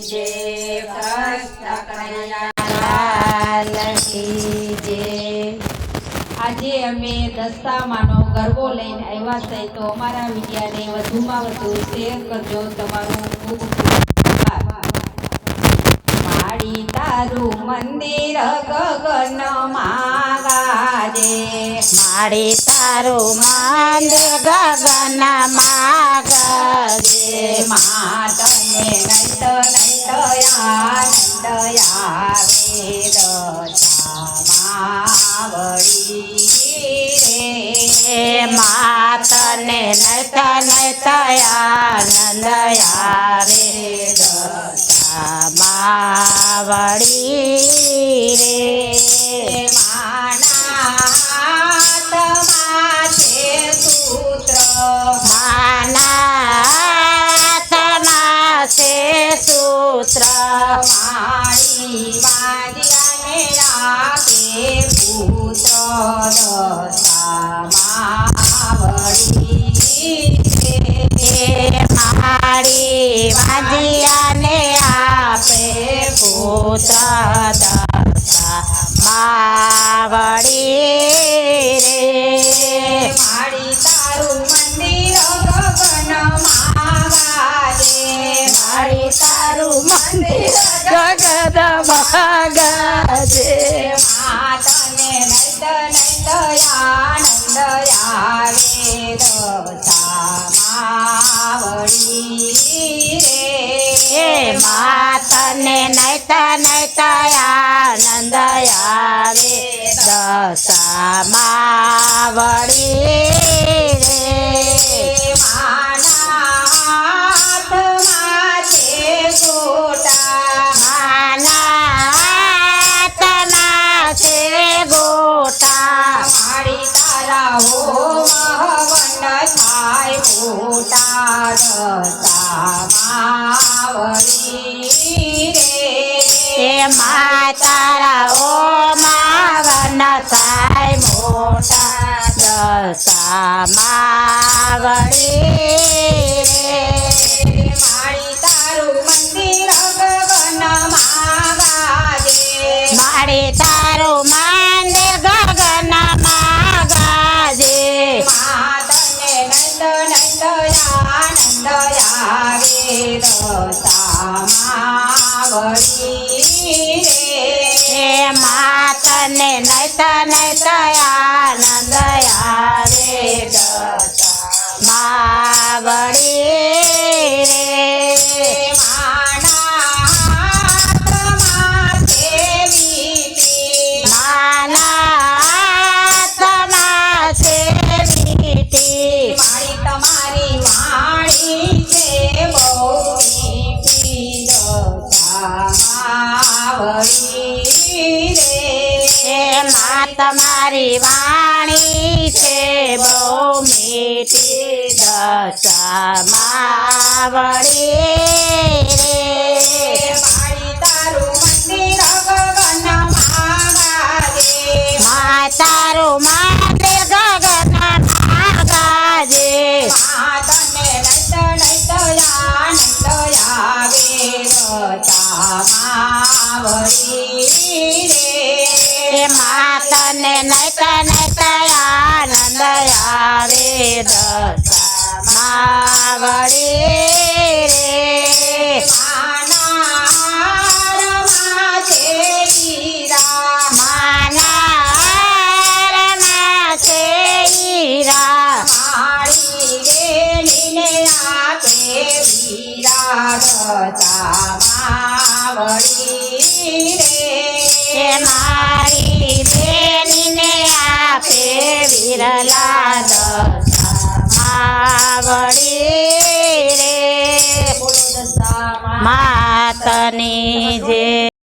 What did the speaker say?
जय कृष्ण कन्हैया की जय। આજે અમે દસ્તામાનો ગરબો લઈને આવ્યા છે તો અમારા વિડિયાને વધુમાં વધુ શેર કરજો। તમારું ખૂબ માડી તારું મંદિર ગગનમાં ગાજે, માડી તારું મંદિર ગગનમાં ગાજે, મા તને નંદ નંદ આનંદ આવે માતને નૈત નૈત આનંદ આવે માવડી રે। માનાતમાં છે સૂત્ર, માનાતમાં છે સૂત્ર, મારી વાદિયાને આપે પુત્ર મારી વાદિયાને આપે પુત્ર માવડી રે। મારી તારું મંદિર ગગનમાં ગાજે, મારી તારું મંદિર ગગનમાં ગાજે, મા તને નંદ નંદ આનંદ આવે માવડી રે। માતને નૈત નૈત આનંદ આવે માવડી રે। માનાતમાં છે ગોટા, માનાતમાં છે ગોટા, મારી તારા હો મહવન થાય મોટા માવડી રે। તારા ઓ માવન થાય મોટા માવડી રે। મારી તારું મંદિર ગગનમાં ગાજે, મારી તારું મંદિર ગગનમાં ગાજે, મા તને નંદ નંદ આનંદ આવે માવડી રે। માતને નૈત નૈત આનંદ આવે માવડી રે। માનાતમાં છે વીટી, માનાતમાં છે વીટી, મારી તમારી વાણી છે બહુ મીઠી માવડી રે। મા તમારી વાણી છે બહુ મીઠી માવડી રે। મારી તારું મંદિર ગગનમાં ગાજે, મા તારું મંદિર ગગનમાં ગાજે, મા તને નંદ નંદ આનંદ આવે માવડી રે। માતને નૈત નૈત આનંદ આવે માવડી રે। માનારમાં છે હીરા, માનારમાં છે હીરા, મારી બેનીને આપે વીરા માવડી રે। મારી બેનીને આપે વિરલા માવડી રે। માતની જે